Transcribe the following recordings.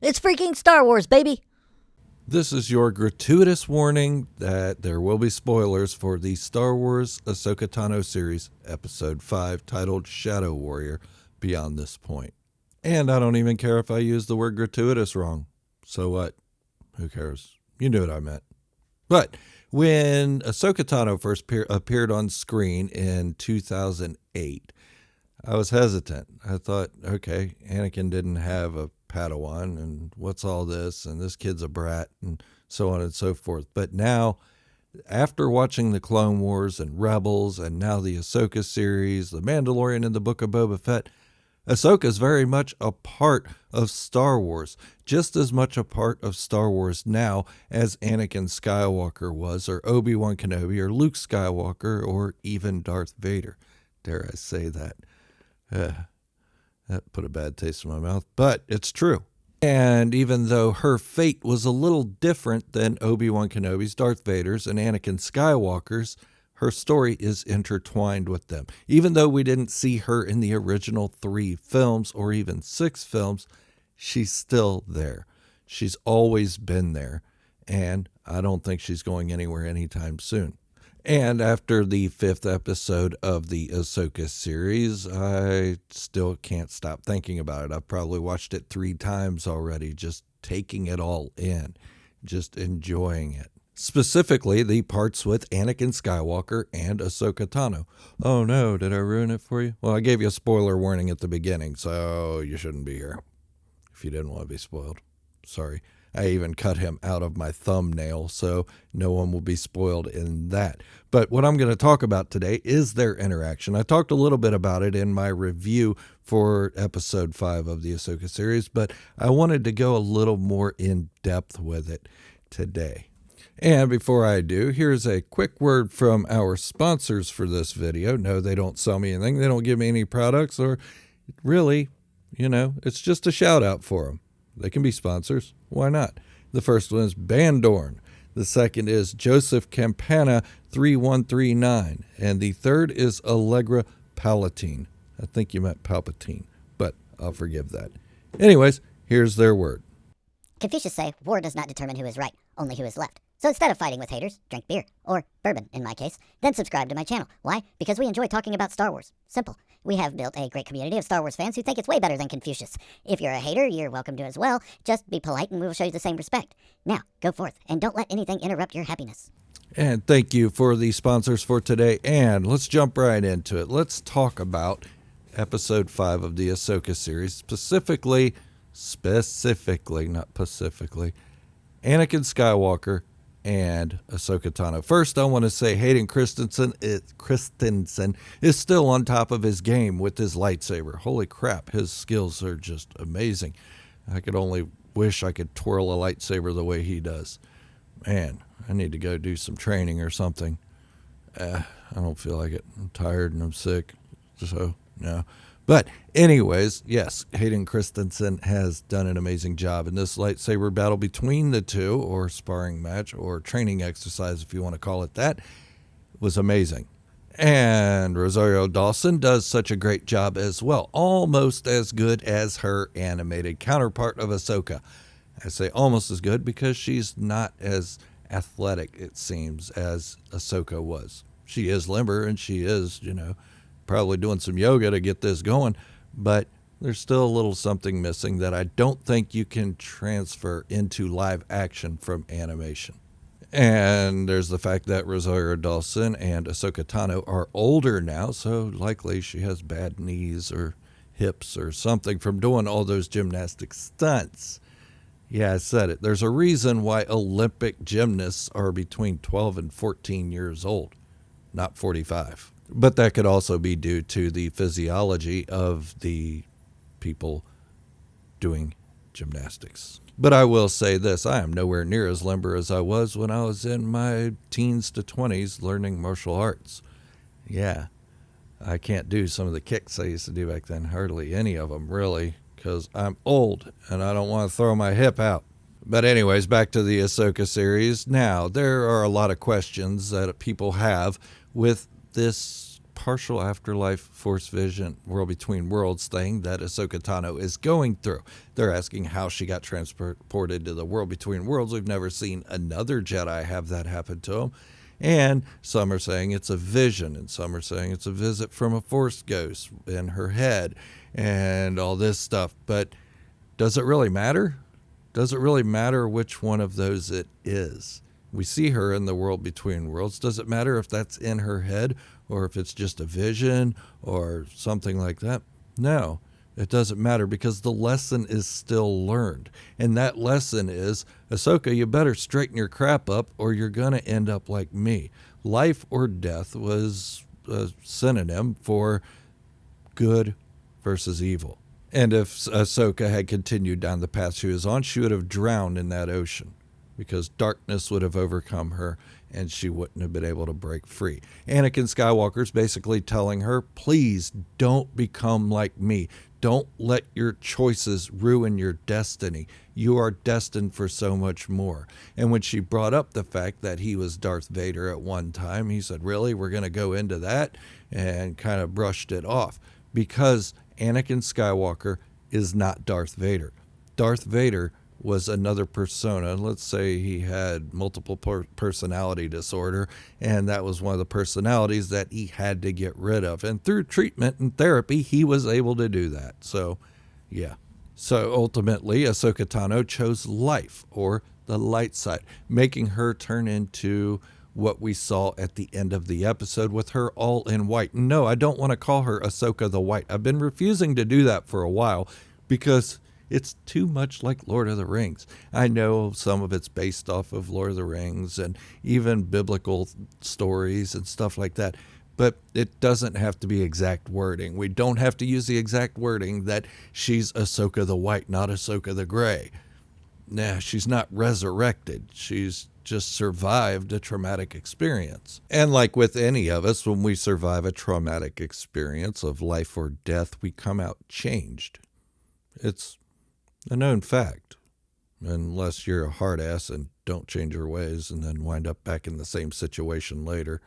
It's freaking Star Wars, baby! This is your gratuitous warning that there will be spoilers for the Star Wars Ahsoka Tano series, Episode 5, titled Shadow Warrior, beyond this point. And I don't even care if I use the word gratuitous wrong. So what? Who cares? You knew what I meant. But when Ahsoka Tano first appeared on screen in 2008, I was hesitant. I thought, okay, Anakin didn't have a Padawan, and what's all this, and this kid's a brat, and so on and so forth. But now, after watching the Clone Wars and Rebels, and now the Ahsoka series, The Mandalorian and the Book of Boba Fett, Ahsoka is very much a part of Star Wars, just as much a part of Star Wars now as Anakin Skywalker was, or Obi-Wan Kenobi, or Luke Skywalker, or even Darth Vader. Dare I say that? That put a bad taste in my mouth, but it's true. And even though her fate was a little different than Obi-Wan Kenobi's, Darth Vader's, and Anakin Skywalker's, her story is intertwined with them. Even though we didn't see her in the original 3 films or even 6 films, she's still there. She's always been there, and I don't think she's going anywhere anytime soon. And after the 5th episode of the Ahsoka series, I still can't stop thinking about it. I've probably watched it 3 times already, just taking it all in, just enjoying it. Specifically, the parts with Anakin Skywalker and Ahsoka Tano. Oh no, did I ruin it for you? Well, I gave you a spoiler warning at the beginning, so you shouldn't be here if you didn't want to be spoiled. Sorry. I even cut him out of my thumbnail, so no one will be spoiled in that. But what I'm going to talk about today is their interaction. I talked a little bit about it in my review for episode 5 of the Ahsoka series, but I wanted to go a little more in depth with it today. And before I do, here's a quick word from our sponsors for this video. No, they don't sell me anything. They don't give me any products, or really, it's just a shout out for them. They can be sponsors. Why not? The first one is Bandorn. The second is Joseph Campana 3139. And the third is Allegra Palatine. I think you meant Palpatine, but I'll forgive that. Anyways, here's their word. Confucius say, war does not determine who is right, only who is left. So instead of fighting with haters, drink beer, or bourbon in my case, then subscribe to my channel. Why? Because we enjoy talking about Star Wars. Simple. We have built a great community of Star Wars fans who think it's way better than Confucius. If you're a hater, you're welcome to as well. Just be polite and we will show you the same respect. Now, go forth and don't let anything interrupt your happiness. And thank you for the sponsors for today. And let's jump right into it. Let's talk about episode 5 of the Ahsoka series, specifically, not pacifically, Anakin Skywalker and Ahsoka Tano. First, I want to say Hayden Christensen is still on top of his game with his lightsaber. Holy crap, his skills are just amazing. I could only wish I could twirl a lightsaber the way he does. Man, I need to go do some training or something. I don't feel like it. I'm tired and I'm sick, so no. But anyways, yes, Hayden Christensen has done an amazing job in this lightsaber battle between the two, or sparring match, or training exercise, if you want to call it that. It was amazing. And Rosario Dawson does such a great job as well, almost as good as her animated counterpart of Ahsoka. I say almost as good because she's not as athletic, it seems, as Ahsoka was. She is limber, and she is, probably doing some yoga to get this going, but there's still a little something missing that I don't think you can transfer into live action from animation. And there's the fact that Rosario Dawson and Ahsoka Tano are older now, so likely she has bad knees or hips or something from doing all those gymnastic stunts. Yeah, I said it. There's a reason why Olympic gymnasts are between 12 and 14 years old, not 45. But that could also be due to the physiology of the people doing gymnastics. But I will say this, I am nowhere near as limber as I was when I was in my teens to 20s learning martial arts. Yeah, I can't do some of the kicks I used to do back then, hardly any of them really, because I'm old and I don't want to throw my hip out. But anyways, back to the Ahsoka series. Now, there are a lot of questions that people have with this partial afterlife force vision world between worlds thing that Ahsoka Tano is going through. They're asking how she got transported to the world between worlds. We've never seen another Jedi have that happen to them. And some are saying it's a vision, and some are saying it's a visit from a force ghost in her head and all this stuff. But does it really matter? Does it really matter which one of those it is? We see her in the world between worlds. Does it matter if that's in her head or if it's just a vision or something like that? No, it doesn't matter, because the lesson is still learned. And that lesson is, Ahsoka, you better straighten your crap up or you're going to end up like me. Life or death was a synonym for good versus evil. And if Ahsoka had continued down the path she was on, she would have drowned in that ocean, because darkness would have overcome her and she wouldn't have been able to break free. Anakin Skywalker's basically telling her, please don't become like me. Don't let your choices ruin your destiny. You are destined for so much more. And when she brought up the fact that he was Darth Vader at one time, he said, really, we're going to go into that? And kind of brushed it off, because Anakin Skywalker is not Darth Vader. Darth Vader was another persona. Let's say he had multiple personality disorder, and that was one of the personalities that he had to get rid of. And through treatment and therapy, he was able to do that. So, yeah. So ultimately, Ahsoka Tano chose life, or the light side, making her turn into what we saw at the end of the episode with her all in white. No, I don't want to call her Ahsoka the White. I've been refusing to do that for a while because it's too much like Lord of the Rings. I know some of it's based off of Lord of the Rings and even biblical stories and stuff like that, but it doesn't have to be exact wording. We don't have to use the exact wording that she's Ahsoka the White, not Ahsoka the Gray. Nah, she's not resurrected. She's just survived a traumatic experience. And like with any of us, when we survive a traumatic experience of life or death, we come out changed. It's a known fact, unless you're a hard ass and don't change your ways and then wind up back in the same situation later,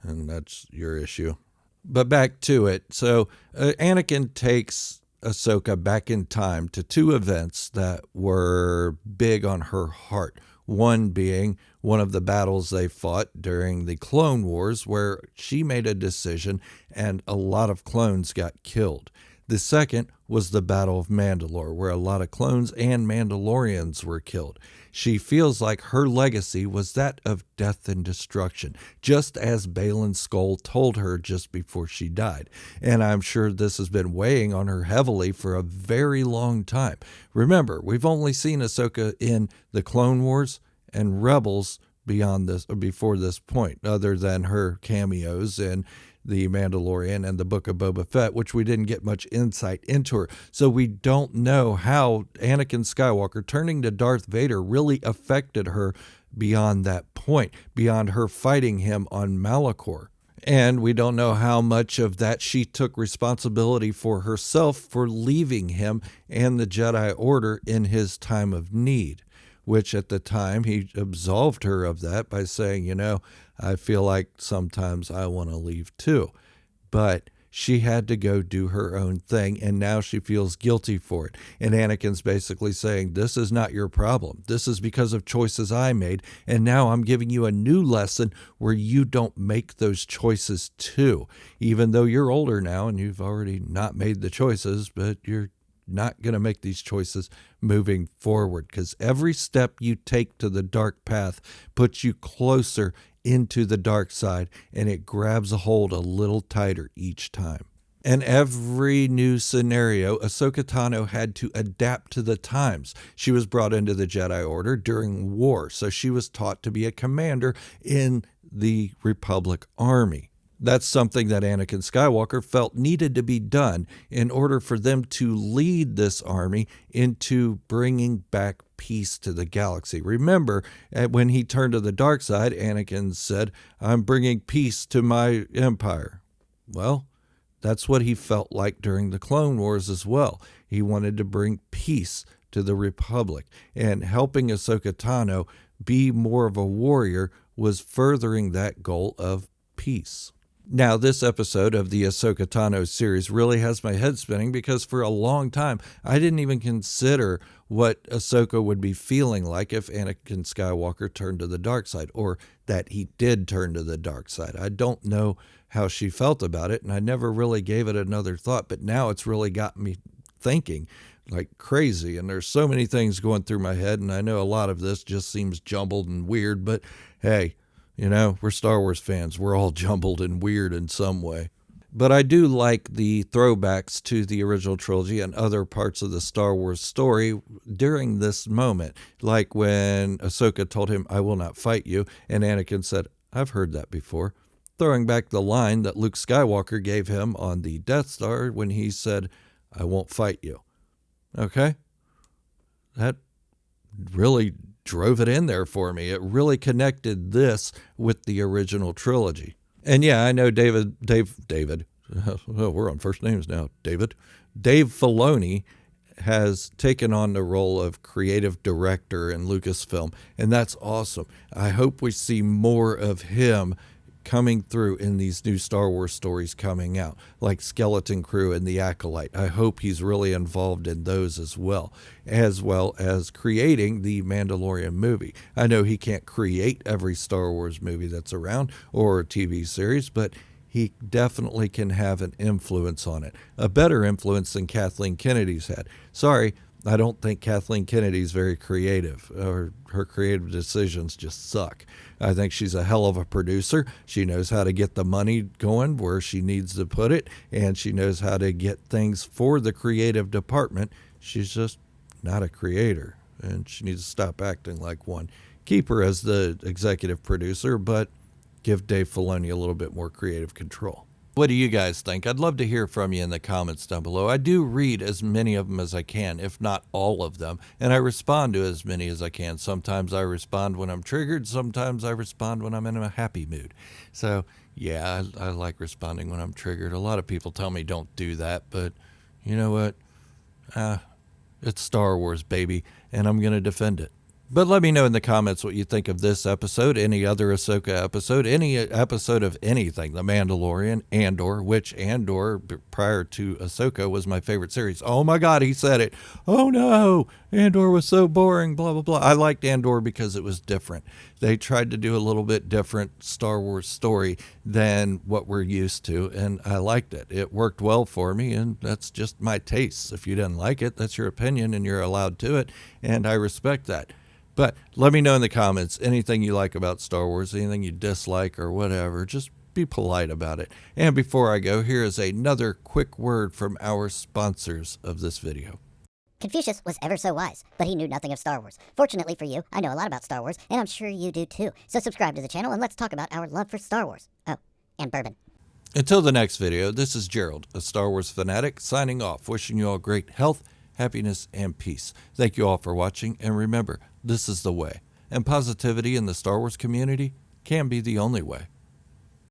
and that's your issue. But back to it. So Anakin takes Ahsoka back in time to two events that were big on her heart. One being one of the battles they fought during the Clone Wars, where she made a decision and a lot of clones got killed. The second was the Battle of Mandalore, where a lot of clones and Mandalorians were killed. She feels like her legacy was that of death and destruction, just as Baylan Skoll told her just before she died. And I'm sure this has been weighing on her heavily for a very long time. Remember, we've only seen Ahsoka in the Clone Wars and Rebels beyond this, or before this point, other than her cameos in The Mandalorian and the Book of Boba Fett, which we didn't get much insight into her. So we don't know how Anakin Skywalker turning to Darth Vader really affected her beyond that point, beyond her fighting him on Malachor. And we don't know how much of that she took responsibility for herself for leaving him and the Jedi Order in his time of need, which at the time he absolved her of that by saying, you know, I feel like sometimes I want to leave too. But she had to go do her own thing, and now she feels guilty for it. And Anakin's basically saying, this is not your problem. This is because of choices I made, and now I'm giving you a new lesson where you don't make those choices too. Even though you're older now and you've already not made the choices, but you're not going to make these choices moving forward, because every step you take to the dark path puts you closer into the dark side, and it grabs a hold a little tighter each time. And every new scenario, Ahsoka Tano had to adapt to the times. She was brought into the Jedi Order during war, so she was taught to be a commander in the Republic Army. That's something that Anakin Skywalker felt needed to be done in order for them to lead this army into bringing back peace to the galaxy. Remember, when he turned to the dark side, Anakin said, I'm bringing peace to my empire. Well, that's what he felt like during the Clone Wars as well. He wanted to bring peace to the Republic, and helping Ahsoka Tano be more of a warrior was furthering that goal of peace. Now, this episode of the Ahsoka Tano series really has my head spinning because for a long time, I didn't even consider what Ahsoka would be feeling like if Anakin Skywalker turned to the dark side, or that he did turn to the dark side. I don't know how she felt about it, and I never really gave it another thought, but now it's really got me thinking like crazy, and there's so many things going through my head, and I know a lot of this just seems jumbled and weird, but hey, you know, we're Star Wars fans. We're all jumbled and weird in some way. But I do like the throwbacks to the original trilogy and other parts of the Star Wars story during this moment. Like when Ahsoka told him, "I will not fight you," and Anakin said, "I've heard that before." Throwing back the line that Luke Skywalker gave him on the Death Star when he said, "I won't fight you." Okay? That really drove it in there for me. It really connected this with the original trilogy. And yeah, I know David, well, we're on first names now, Dave Filoni has taken on the role of creative director in Lucasfilm, and that's awesome. I hope we see more of him coming through in these new Star Wars stories coming out, like Skeleton Crew and The Acolyte. I hope he's really involved in those as well as creating the Mandalorian movie. I know he can't create every Star Wars movie that's around or a TV series, but he definitely can have an influence on it, a better influence than Kathleen Kennedy's had. Sorry, I don't think Kathleen Kennedy's very creative, or her creative decisions just suck. I think she's a hell of a producer. She knows how to get the money going where she needs to put it, and she knows how to get things for the creative department. She's just not a creator, and she needs to stop acting like one. Keep her as the executive producer, but give Dave Filoni a little bit more creative control. What do you guys think? I'd love to hear from you in the comments down below. I do read as many of them as I can, if not all of them, and I respond to as many as I can. Sometimes I respond when I'm triggered. Sometimes I respond when I'm in a happy mood. So, yeah, I like responding when I'm triggered. A lot of people tell me don't do that, but you know what? It's Star Wars, baby, and I'm going to defend it. But let me know in the comments what you think of this episode, any other Ahsoka episode, any episode of anything, The Mandalorian, Andor, which Andor, prior to Ahsoka, was my favorite series. Oh my God, he said it. Oh no, Andor was so boring, blah, blah, blah. I liked Andor because it was different. They tried to do a little bit different Star Wars story than what we're used to, and I liked it. It worked well for me, and that's just my taste. If you didn't like it, that's your opinion, and you're allowed to it, and I respect that. But let me know in the comments anything you like about Star Wars, anything you dislike or whatever. Just be polite about it. And before I go, here is another quick word from our sponsors of this video. Confucius was ever so wise, but he knew nothing of Star Wars. Fortunately for you, I know a lot about Star Wars, and I'm sure you do too. So subscribe to the channel and let's talk about our love for Star Wars. Oh, and bourbon. Until the next video, this is Gerald, a Star Wars fanatic, signing off, wishing you all great health, happiness, and peace. Thank you all for watching, and remember, this is the way. And positivity in the Star Wars community can be the only way.